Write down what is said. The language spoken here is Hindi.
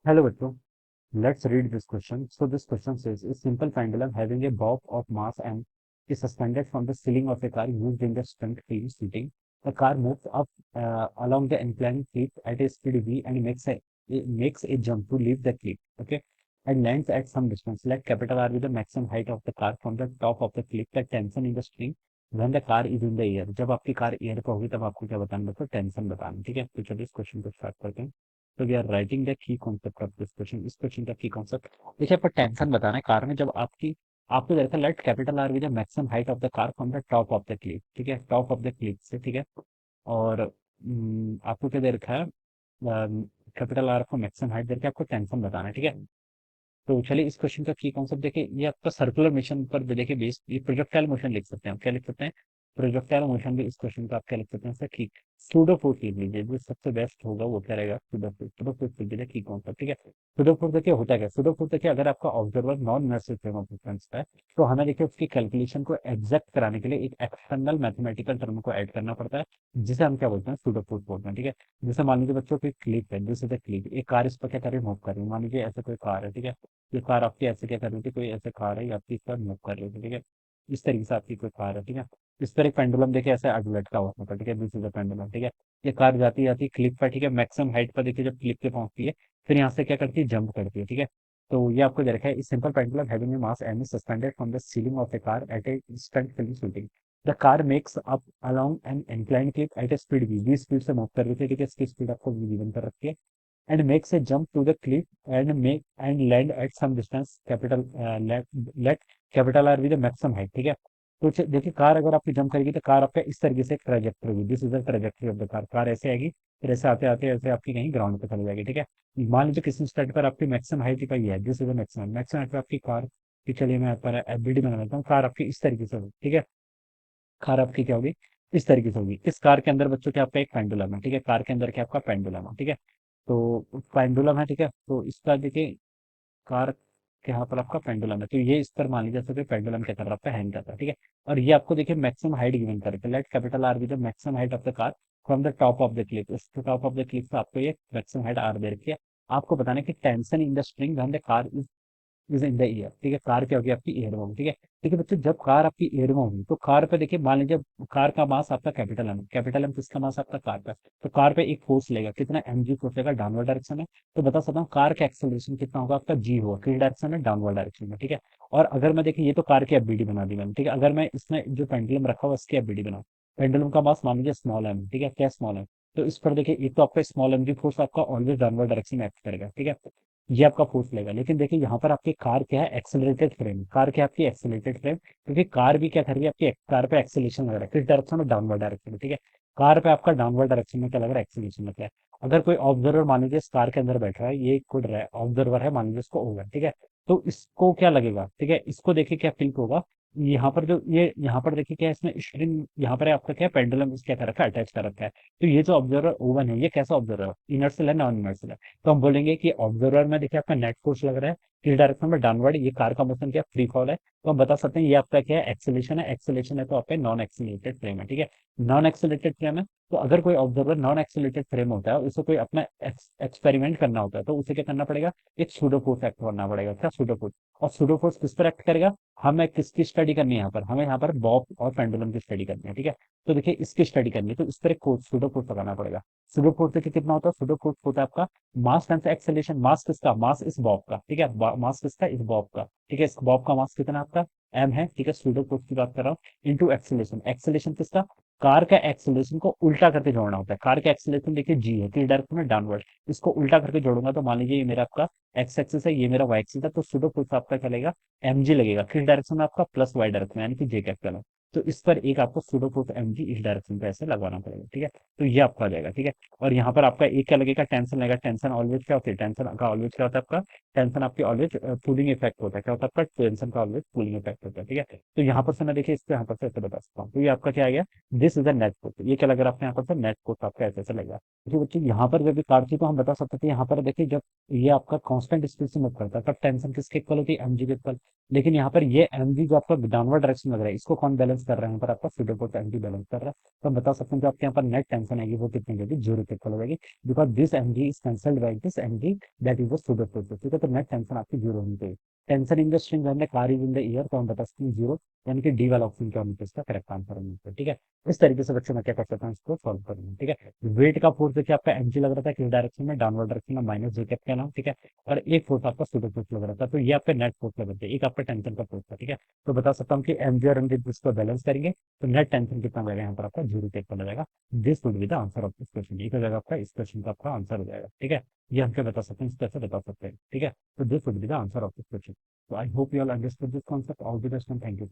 Hello, Vittu. Let's read this question. So this question says, a simple pendulum having a bob of mass m is suspended from the ceiling of a car used in the stunt film shooting. The car moves up along the inclined cliff at a speed v and makes a jump to leave the cliff. Okay, and lands at some distance. Let capital R be the maximum height of the car from the top of the cliff. The tension in the string when the car is in the air. जब आपकी कार एयर पे होगी तब आपको क्या बताना है? टेंशन बताना, ठीक है। तो चलिए इस क्वेश्चन को स्टार्ट करते हैं। तो we are writing the key concept of this question. इस क्वेश्चन का की कॉन्सेप्ट देखिए, पर टेंशन बताना है कार में जब आपकी आपको देखा let capital R with the maximum height of the car from the top of the Cliff, ठीक है, टॉप ऑफ द क्लिफ से, ठीक है। और आपको क्या दे रखा है? कैपिटल आर को मैक्सिमम हाइट दे रखा है, आपको टेंशन बताना है, ठीक है। तो चलिए इस क्वेश्चन का की कॉन्सेप्ट देखिए, ये आपका सर्कुलर मोशन पर भी देखिए बेस्ड, ये प्रोजेक्टाइल मोशन लिख सकते हैं। आप क्या लिख सकते हैं? प्रोजेक्टाइल मोशन भी इस क्वेश्चन का आप क्या लिख सकते हैं सर? ठीक। सूडो फोर्स लिख लीजिए, जो सबसे बेस्ट होगा वो क्या रहेगा? Pseudo force. सूडो फोर्स लिख दीजिए की कॉन्सेप्ट, ठीक है। सूडो फोर्स देखिए होता क्या? सूडो फोर्स देखिए, अगर आपका observer non inertial frame of reference है तो हमें देखिए उसकी कैलकुलेशन को एग्जैक्ट कराने के लिए एक एक्सटर्नल मैथमेटिकल टर्म को ऐड करना पड़ता है, जिसे हम क्या बोलते हैं? सूडो फोर्स बोलते हैं, ठीक है। जैसे मान लीजिए बच्चों की क्लिप है, जैसे क्लिप, एक कार इस पर क्या कर रही है? मूव कर रही है। मान लीजिए ऐसे कोई कार है, ठीक है। ये कार आपकी ऐसे क्या कर रही थी? कोई ऐसे कार है, ये आपकी इस पर मूव कर रही थी, ठीक है। इस तरीके से आपकी कोई कार है, ठीक है। इस पर एक पेंडुलम देखिए ऐसे आगे लटका हुआ होता है, ठीक है। दिस इज अ पेंडुलम, ठीक है। ये कार जाती जाती क्लिप पर, ठीक है, मैक्सिमम हाइट पर देखिए जब क्लिप पे पहुंचती है, फिर यहाँ से क्या करती है? जंप करती है, ठीक है। तो ये आपको दे रखा है, इस simple pendulum having a mass m is suspended from the ceiling of a car at a stunt film shooting. The car makes up along an inclined cliff at a speed v, speed से मूव कर रही थी, ठीक है। इसकी स्पीड आपको v गिवन कर रखी है, and makes a jump to the cliff and land at some distance, capital let capital R with the maximum height, ठीक है। तो देखिए कार अगर आपकी जंप करेगी तो कार आपका इस तरीके से ट्रेजेक्टरी होगी, this is the trajectory of the car. Car ऐसे आएगी, फिर ऐसे आते आते ऐसे आपकी कहीं ग्राउंड पे चली जाएगी, ठीक है। मान लीजिए किसी स्टैंड पर आपकी मैक्सिमम हाइट का ही है, this is the maximum height पर आपकी कार की, चलिए मैं पर एफबीडी बना लेता हूँ। कार आपकी इस तरीके से होगी, ठीक है। कार आपकी क्या होगी? इस तरीके से होगी। इस कार के अंदर बच्चों क्या आपका एक पेंडुलम है, ठीक है। कार के अंदर क्या आपका पेंडुलम है, ठीक है। तो पेंडुलम है, ठीक है। तो इसका देखिए कार के यहाँ पर आपका पेंडुलम है, तो ये इस पर मान लीजिए जैसे पेंडुलम क्या कर रहा है? आपका हैंग कर रहा है, ठीक है। और ये आपको देखिए मैक्सिमम हाइट गिवन करके, let capital R with the maximum height of the car from the top of the Cliff. इस टॉप ऑफ द क्लिफ पे आपको ये मैक्सिमम हाइट आर दे रखी है। आपको बताना है कि tension in the string when the car is in the air, ठीक है। कार क्या होगी? आपकी एयर में होगी, ठीक है। देखिए बच्चों, जब कार आपकी एयर में होगी तो कार पे देखिए, मान लीजिए कार का मास आपका कैपिटल एम, कैपिटल एम किसका मास? आपका कार का। तो कार पे एक फोर्स लेगा, कितना? एम जी फोर्स लेगा डाउनवर्ड डायरेक्शन में। तो बता सकता हूँ कार का एक्सेलरेशन कितना होगा? आपका जी होगा, किस डायरेक्शन में? डाउनवर्ड डायरेक्शन में, ठीक है। और अगर मैं देखिए, ये तो कार की एफबीडी बना दी मैंने, ठीक है। अगर मैं इसमें जो पेंडुलम रखा हुआ इसकी एफबीडी बनाऊँ, पेंडुलम का मास मान लीजिए स्मॉल एम, ठीक है। क्या स्मॉल एम? तो इस पर देखिए, एक तो आपका स्मॉल एम जी फोर्स आपका ऑलवेज डाउनवर्ड डायरेक्शन में एक्ट करेगा, ठीक है। ये आपका फोर्स लेगा। लेकिन देखिए यहाँ पर आपकी कार क्या है? Accelerated frame. कार क्या है आपकी? Accelerated frame. क्योंकि कार भी क्या कर रही है? आपकी कार पे एक्सेलेशन लग रहा है, किस डायरेक्शन में? डाउनवर्ड डायरेक्शन में, ठीक है। कार पे आपका डाउनवर्ड डायरेक्शन में क्या लग रहा है? एक्सेलेशन लग रहा है। अगर कोई ऑब्जर्वर मान लीजिए इस कार के अंदर बैठ रहा है, ये खुद रहा है ऑब्जर्वर है, मान लीजिए इसको होगा, ठीक है। तो इसको क्या लगेगा? ठीक है, इसको देखिए क्या फील होगा। यहाँ पर जो ये यहाँ पर देखिए क्या है, इसमें स्ट्रिंग यहाँ पर आपका क्या है? पेंडुलम क्या कर रखा है? अटैच कर रखा है। तो ये जो ऑब्जर्वर ओवन है, ये कैसा ऑब्जर्वर? इनर्शियल है, नॉन इनर्शियल है? तो हम बोलेंगे कि ऑब्जर्वर में देखिए आपका नेट फोर्स लग रहा है, किस डायरेक्शन में? डाउनवर्ड। ये कार का मोशन क्या? फ्री फॉल है। तो हम बता सकते हैं ये आपका क्या है? एक्सेलेशन है। एक्सेलेशन है तो आपका नॉन एक्सीलरेटेड फ्रेम है, ठीक है। नॉन एक्सीलरेटेड फ्रेम है, तो अगर कोई ऑब्जर्वर नॉन एक्सीलरेटेड फ्रेम होता है, उसे कोई अपना एक्सपेरिमेंट करना होता है, तो उसे क्या करना पड़ेगा? एक सूडो फोर्स एक्ट करना पड़ेगा। क्या? Pseudo force. और सूडो फोर्स किस पर एक्ट करेगा? हमें किसकी स्टडी करनी है यहाँ पर? हमें यहाँ पर बॉब और पेंडुलम की स्टडी करनी है, ठीक है। तो देखिए इसकी स्टडी करनी है, तो इस पर एक सूडो फोर्स लगाना पड़ेगा। सूडो फोर्स देखिए कितना होता है? सूडो फोर्स होता है आपका मास टाइम्स एक्सेलेरेशन। मास किसका? मास इस बॉब का, ठीक है। मास किसका? इस बॉब का, ठीक है। इस बॉब का मास कितना आपका? एम है, ठीक है। सूडो फोर्स की बात कर रहा हूँ इनटू एक्सेलेरेशन। एक्सेलेरेशन किसका? कार का एक्सेलेरेशन को उल्टा करके जोड़ना होता है। कार का एक्सेलेरेशन देखिए जी है, किस डायरेक्शन में? डाउनवर्ड। इसको उल्टा करके जोड़ूंगा तो मान लीजिए ये मेरा आपका एक्स एक्सिस है, ये मेरा वाई एक्सिस है, तो सूडो फोर्स आपका क्या लगेगा? एम जी लगेगा। किस डायरेक्शन में? आपका प्लस वाई डायरेक्शन में, यानी कि जे कैपिटल है। तो इस पर एक आपको सूडो फोर्स एम जी इस डायरेक्शन पे ऐसे लगवाना पड़ेगा, ठीक है। तो ये आपका आ जाएगा, ठीक है। और यहाँ पर आपका एक क्या लगेगा? टेंशन लगेगा। टेंशन ऑलवेज क्या होती है? टेंशन का ऑलवेज क्या होता है आपका? टेंशन आपकी ऑलवेज पुलिंग इफेक्ट होता है। क्या होता है आपका? टेंशन का ऑलवेज पुलिंग इफेक्ट होता है, ठीक है। तो यहाँ पर से मैं देखिए इसको यहाँ पर से ऐसे बता सकता हूँ। तो ये आपका क्या आ गया? This is a net force. ये क्या लग रहा है आपको? यहाँ पर से नेट फोर्स आपका ऐसे ऐसे लगेगा। देखिए बच्चे, यहाँ पर जब भी कार थी तो हम बता सकते थे, यहाँ पर देखिए जब ये आपका कांस्टेंट स्पीड से मूव करता है तब टेंशन किसके इक्वल होती है? एम जी के इक्वल। लेकिन यहाँ पर ये एम जी जो आपका डाउनवर्ड डायरेक्शन लग रहा है, इसको कौन बैलेंस बैलेंस कर रहे हैं, पर आपका सुडोपोट एमजी बैलेंस कर रहा है। तो हम बता सकते हैं जो आपके यहाँ पर नेट टेंशन आएगी वो कितनी होगी, 0 के इक्वल हो जाएगी, because this mg is cancelled by this mg that is the सुडोपोट। ठीक है, तो नेट टेंशन आपकी 0 होनी चाहिए। Tension in the string when the car is in the air, तो हम बता सकते हैं 0, यानी कि डी वाला ऑप्शन क्या होना इसका करेक्ट आंसर होना। ठीक है, इस तरीके से बच्चों मैं क्या कर सकता हूँ, इसको सॉल्व करूंगा। ठीक है, वेट का फोर्स देखिए आपका एमजी लग रहा था किस डायरेक्शन में, डाउनवर्ड डायरेक्शन में, माइनस जे कैप का नाम। ठीक है, और एक फोर्स आपका सुडो फोर्स लग रहा था, तो ये आपका नेट फोर्स लग रहा है, एक आपका टेंशन का फोर्स था। ठीक है, तो बता सकता हूँ कि एमजी और एमजी इसको बैलेंस करेंगे तो नेट टेंशन कितना हो जाएगा यहाँ पर आपका, 0 के इक्वल हो जाएगा। This would be the answer of this question, एक हो जाएगा आपका, इस क्वेश्चन का आपका आंसर हो जाएगा। ठीक है, ये हम क्या बता सकते हैं, इस तरह से बता सकते हैं। ठीक है, तो this would be the answer of this question. So I hope you all understood this concept. All the best and thank you.